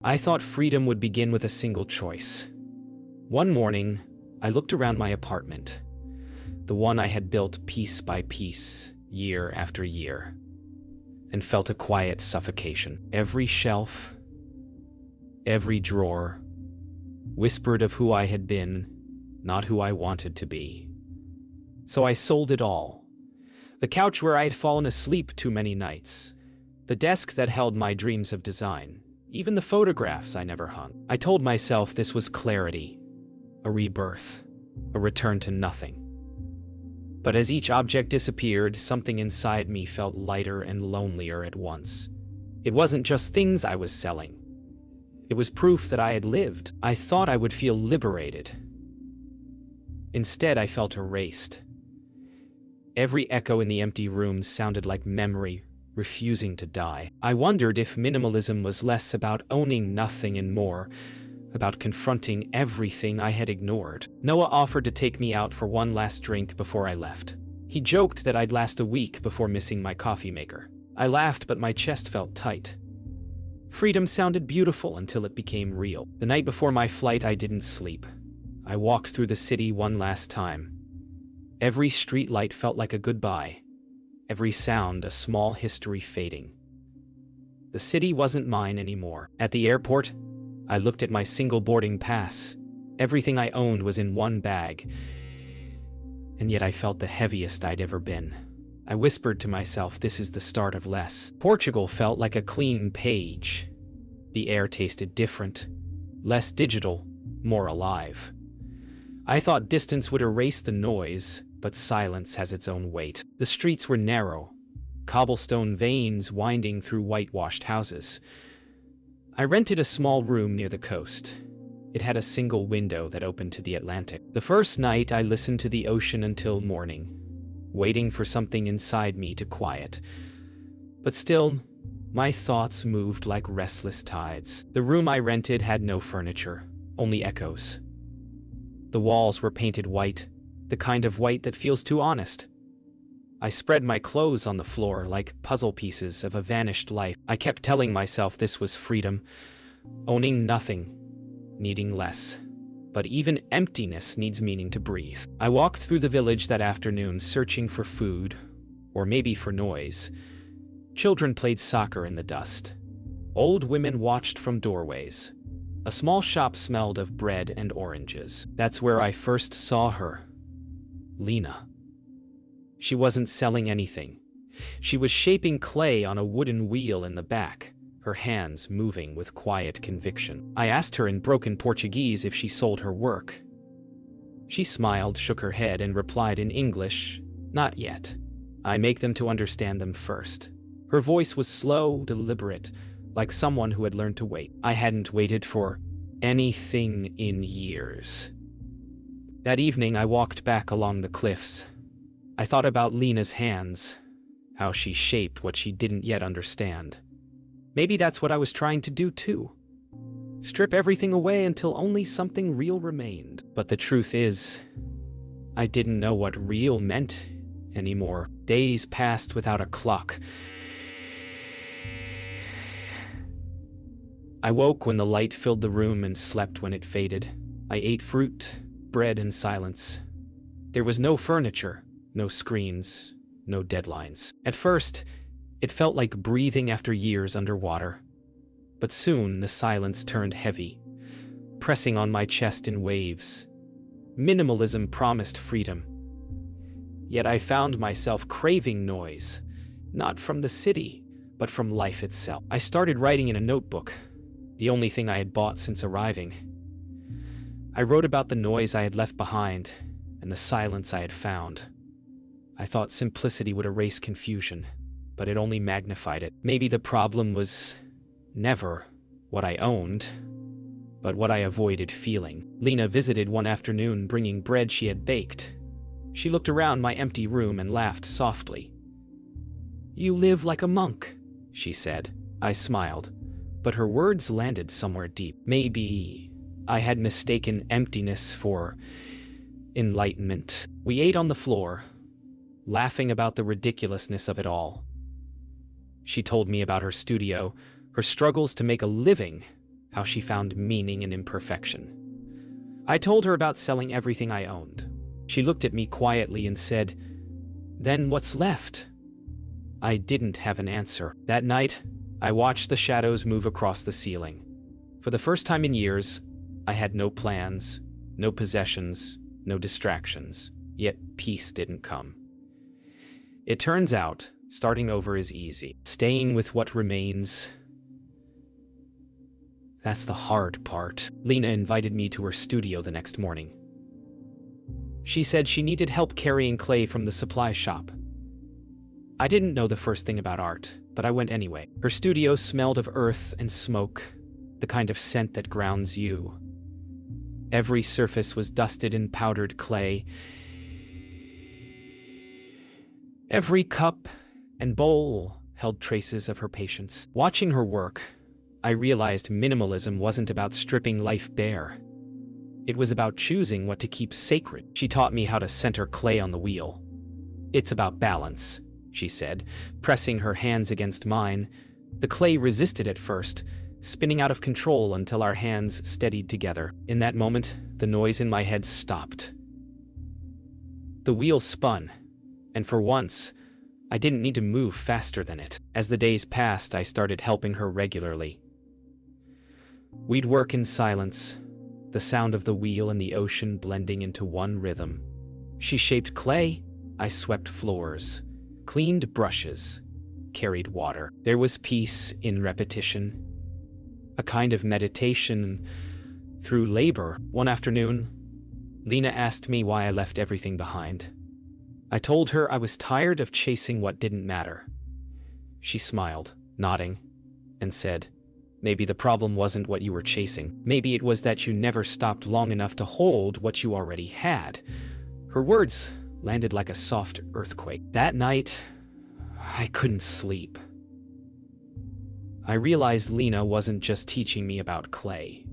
I thought freedom would begin with a single choice. One morning, I looked around my apartment, the one I had built piece by piece, year after year, and felt a quiet suffocation. Every shelf, every drawer, whispered of who I had been, not who I wanted to be. So I sold it all. The couch where I had fallen asleep too many nights, the desk that held my dreams of design, even the photographs I never hung. I told myself this was clarity, a rebirth, a return to nothing. But as each object disappeared, something inside me felt lighter and lonelier at once. It wasn't just things I was selling. It was proof that I had lived. I thought I would feel liberated. Instead, I felt erased. Every echo in the empty room sounded like memory, refusing to die. I wondered if minimalism was less about owning nothing and more about confronting everything I had ignored. Noah offered to take me out for one last drink before I left. He joked that I'd last a week before missing my coffee maker. I laughed, but my chest felt tight. Freedom sounded beautiful until it became real. The night before my flight, I didn't sleep. I walked through the city one last time. Every street light felt like a goodbye. Every sound a small history fading. The city wasn't mine anymore. At the airport, I looked at my single boarding pass. Everything I owned was in one bag. And yet I felt the heaviest I'd ever been. I whispered to myself, this is the start of less. Portugal felt like a clean page. The air tasted different, less digital, more alive. I thought distance would erase the noise, but silence has its own weight. The streets were narrow, cobblestone veins winding through whitewashed houses. I rented a small room near the coast. It had a single window that opened to the Atlantic. The first night, I listened to the ocean until morning, waiting for something inside me to quiet. But still, my thoughts moved like restless tides. The room I rented had no furniture, only echoes. The walls were painted white, the kind of white that feels too honest. I spread my clothes on the floor like puzzle pieces of a vanished life. I kept telling myself this was freedom, owning nothing, needing less. But even emptiness needs meaning to breathe. I walked through the village that afternoon searching for food, or maybe for noise. Children played soccer in the dust. Old women watched from doorways. A small shop smelled of bread and oranges. That's where I first saw her. Lena. She wasn't selling anything. She was shaping clay on a wooden wheel in the back, her hands moving with quiet conviction. I asked her in broken Portuguese if she sold her work. She smiled, shook her head, and replied in English, "Not yet. I make them to understand them first." Her voice was slow, deliberate, like someone who had learned to wait. I hadn't waited for anything in years. That evening, I walked back along the cliffs. I thought about Lena's hands, how she shaped what she didn't yet understand. Maybe that's what I was trying to do too. Strip everything away until only something real remained. But the truth is, I didn't know what real meant anymore. Days passed without a clock. I woke when the light filled the room and slept when it faded. I ate fruit, bread, and silence. There was no furniture, no screens, no deadlines. At first, it felt like breathing after years underwater. But soon the silence turned heavy, pressing on my chest in waves. Minimalism promised freedom. Yet I found myself craving noise, not from the city, but from life itself. I started writing in a notebook, the only thing I had bought since arriving. I wrote about the noise I had left behind and the silence I had found. I thought simplicity would erase confusion, but it only magnified it. Maybe the problem was never what I owned, but what I avoided feeling. Lena visited one afternoon bringing bread she had baked. She looked around my empty room and laughed softly. "You live like a monk," she said. I smiled, but her words landed somewhere deep. Maybe I had mistaken emptiness for enlightenment. We ate on the floor, laughing about the ridiculousness of it all. She told me about her studio, her struggles to make a living, how she found meaning in imperfection. I told her about selling everything I owned. She looked at me quietly and said, "Then what's left?" I didn't have an answer. That night, I watched the shadows move across the ceiling. For the first time in years, I had no plans, no possessions, no distractions, yet peace didn't come. It turns out, starting over is easy. Staying with what remains, that's the hard part. Lena invited me to her studio the next morning. She said she needed help carrying clay from the supply shop. I didn't know the first thing about art, but I went anyway. Her studio smelled of earth and smoke, the kind of scent that grounds you. Every surface was dusted in powdered clay. Every cup and bowl held traces of her patience. Watching her work, I realized minimalism wasn't about stripping life bare. It was about choosing what to keep sacred. She taught me how to center clay on the wheel. "It's about balance," she said, pressing her hands against mine. The clay resisted at first, spinning out of control until our hands steadied together. In that moment, the noise in my head stopped. The wheel spun, and for once, I didn't need to move faster than it. As the days passed, I started helping her regularly. We'd work in silence, the sound of the wheel and the ocean blending into one rhythm. She shaped clay, I swept floors, cleaned brushes, carried water. There was peace in repetition, a kind of meditation through labor. One afternoon, Lena asked me why I left everything behind. I told her I was tired of chasing what didn't matter. She smiled, nodding, and said, "Maybe the problem wasn't what you were chasing. Maybe it was that you never stopped long enough to hold what you already had." Her words landed like a soft earthquake. That night, I couldn't sleep. I realized Lena wasn't just teaching me about clay.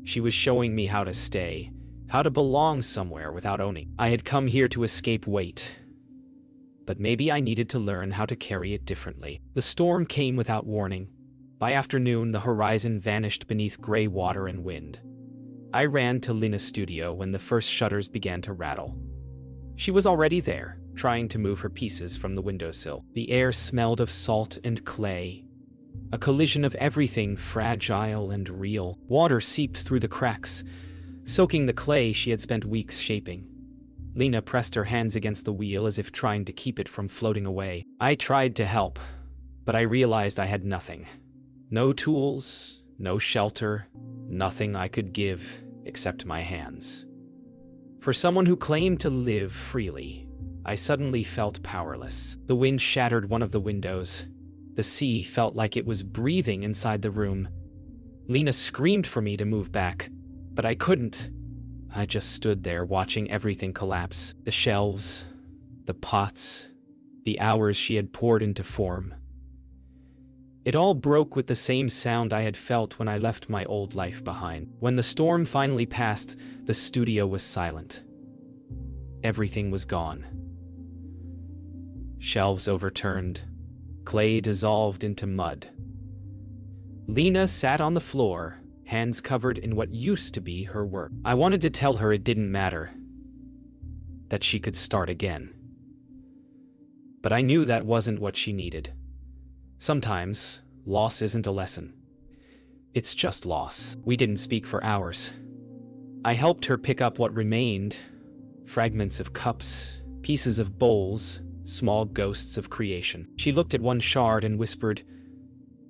She was showing me how to stay, how to belong somewhere without owning. I had come here to escape weight, but maybe I needed to learn how to carry it differently. The storm came without warning. By afternoon, the horizon vanished beneath gray water and wind. I ran to Lena's studio when the first shutters began to rattle. She was already there, trying to move her pieces from the windowsill. The air smelled of salt and clay, a collision of everything fragile and real. Water seeped through the cracks, soaking the clay she had spent weeks shaping. Lena pressed her hands against the wheel as if trying to keep it from floating away. I tried to help, but I realized I had nothing. No tools, no shelter, nothing I could give except my hands. For someone who claimed to live freely, I suddenly felt powerless. The wind shattered one of the windows. The sea felt like it was breathing inside the room. Lena screamed for me to move back, but I couldn't. I just stood there watching everything collapse. The shelves, the pots, the hours she had poured into form. It all broke with the same sound I had felt when I left my old life behind. When the storm finally passed, the studio was silent. Everything was gone. Shelves overturned. Clay dissolved into mud. Lena sat on the floor, hands covered in what used to be her work. I wanted to tell her it didn't matter, that she could start again. But I knew that wasn't what she needed. Sometimes, loss isn't a lesson. It's just loss. We didn't speak for hours. I helped her pick up what remained, fragments of cups, pieces of bowls, small ghosts of creation. She looked at one shard and whispered,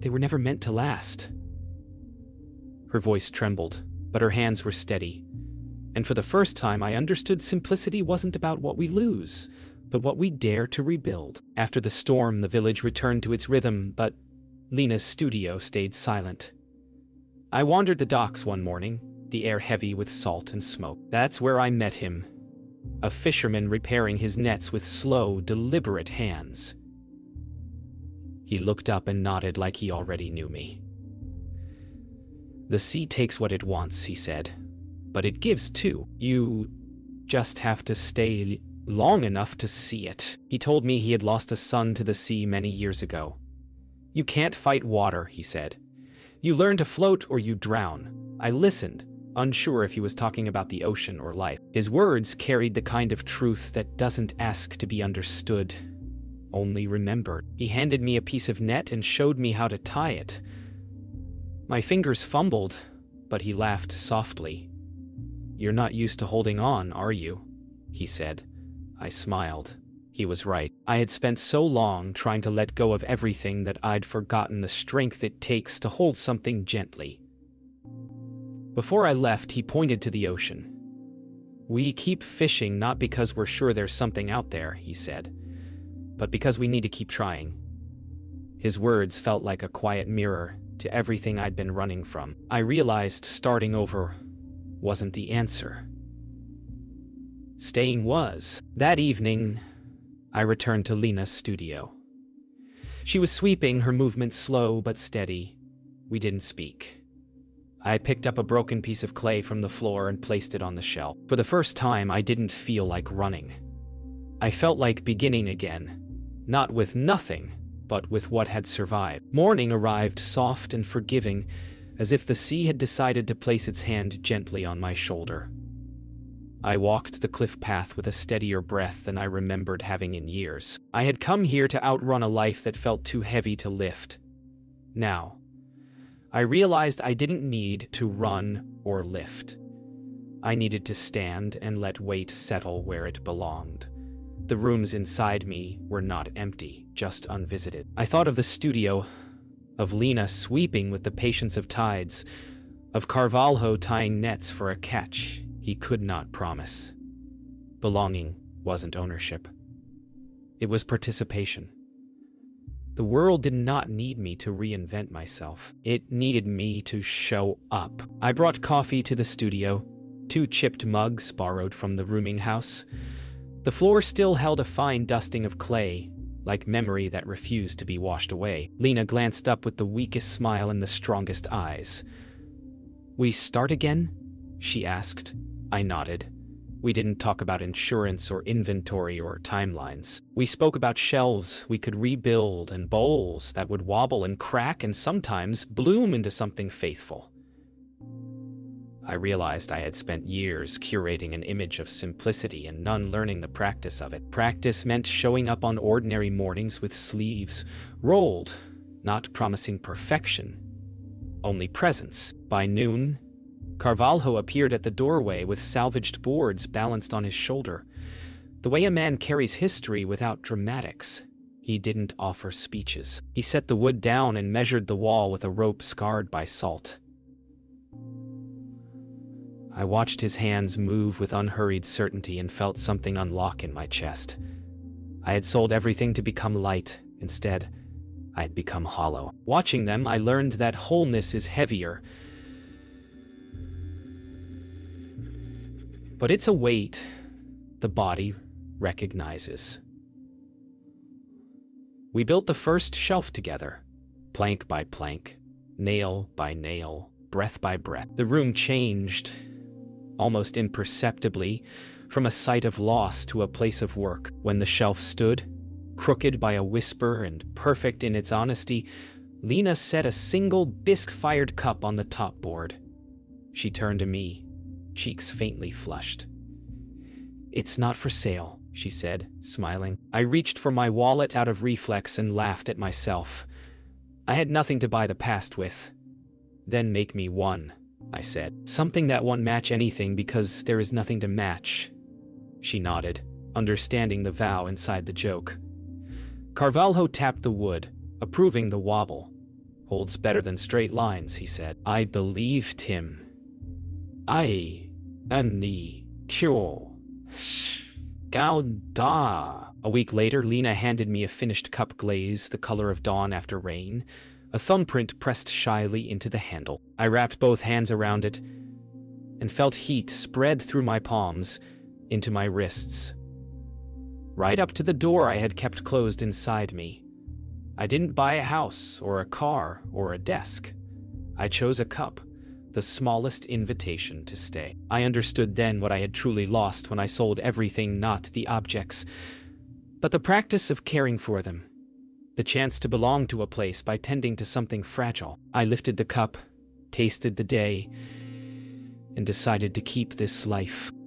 "They were never meant to last." Her voice trembled, but her hands were steady. And for the first time, I understood simplicity wasn't about what we lose, but what we dare to rebuild. After the storm, the village returned to its rhythm, but Lena's studio stayed silent. I wandered the docks one morning, the air heavy with salt and smoke. That's where I met him, a fisherman repairing his nets with slow, deliberate hands. He looked up and nodded like he already knew me. "The sea takes what it wants," he said, "but it gives too. You just have to stay long enough to see it." He told me he had lost a son to the sea many years ago. "You can't fight water," he said. You learn to float or you drown. I listened, unsure if he was talking about the ocean or life. His words carried the kind of truth that doesn't ask to be understood, only remembered. He handed me a piece of net and showed me how to tie it. My fingers fumbled, but he laughed softly. "You're not used to holding on, are you?" he said. I smiled. He was right. I had spent so long trying to let go of everything that I'd forgotten the strength it takes to hold something gently. Before I left, he pointed to the ocean. "We keep fishing not because we're sure there's something out there," he said, "but because we need to keep trying." His words felt like a quiet mirror to everything I'd been running from. I realized starting over wasn't the answer. Staying was. That evening, I returned to Lena's studio. She was sweeping, her movements slow but steady. We didn't speak. I picked up a broken piece of clay from the floor and placed it on the shelf. For the first time, I didn't feel like running. I felt like beginning again, not with nothing, but with what had survived. Morning arrived soft and forgiving, as if the sea had decided to place its hand gently on my shoulder. I walked the cliff path with a steadier breath than I remembered having in years. I had come here to outrun a life that felt too heavy to lift. Now, I realized I didn't need to run or lift. I needed to stand and let weight settle where it belonged. The rooms inside me were not empty, just unvisited. I thought of the studio, of Lena sweeping with the patience of tides, of Carvalho tying nets for a catch he could not promise. Belonging wasn't ownership. It was participation. The world did not need me to reinvent myself. It needed me to show up. I brought coffee to the studio, 2 chipped mugs borrowed from the rooming house. The floor still held a fine dusting of clay, like memory that refused to be washed away. Lena glanced up with the weakest smile and the strongest eyes. "We start again?" she asked. I nodded. We didn't talk about insurance or inventory or timelines. We spoke about shelves we could rebuild and bowls that would wobble and crack and sometimes bloom into something faithful. I realized I had spent years curating an image of simplicity and none learning the practice of it. Practice meant showing up on ordinary mornings with sleeves rolled, not promising perfection, only presence. By noon, Carvalho appeared at the doorway with salvaged boards balanced on his shoulder. The way a man carries history without dramatics. He didn't offer speeches. He set the wood down and measured the wall with a rope scarred by salt. I watched his hands move with unhurried certainty and felt something unlock in my chest. I had sold everything to become light. Instead, I had become hollow. Watching them, I learned that wholeness is heavier, but it's a weight the body recognizes. We built the first shelf together, plank by plank, nail by nail, breath by breath. The room changed, almost imperceptibly, from a site of loss to a place of work. When the shelf stood, crooked by a whisper and perfect in its honesty, Lena set a single bisque-fired cup on the top board. She turned to me, cheeks faintly flushed. "It's not for sale," she said, smiling. I reached for my wallet out of reflex and laughed at myself. I had nothing to buy the past with. "Then make me one," I said. "Something that won't match anything because there is nothing to match." She nodded, understanding the vow inside the joke. Carvalho tapped the wood, approving the wobble. "Holds better than straight lines," he said. I believed him. A week later, Lena handed me a finished cup glaze the color of dawn after rain, a thumbprint pressed shyly into the handle. I wrapped both hands around it and felt heat spread through my palms into my wrists. Right up to the door I had kept closed inside me. I didn't buy a house or a car or a desk. I chose a cup, the smallest invitation to stay. I understood then what I had truly lost when I sold everything, not the objects, but the practice of caring for them. The chance to belong to a place by tending to something fragile. I lifted the cup, tasted the day, and decided to keep this life.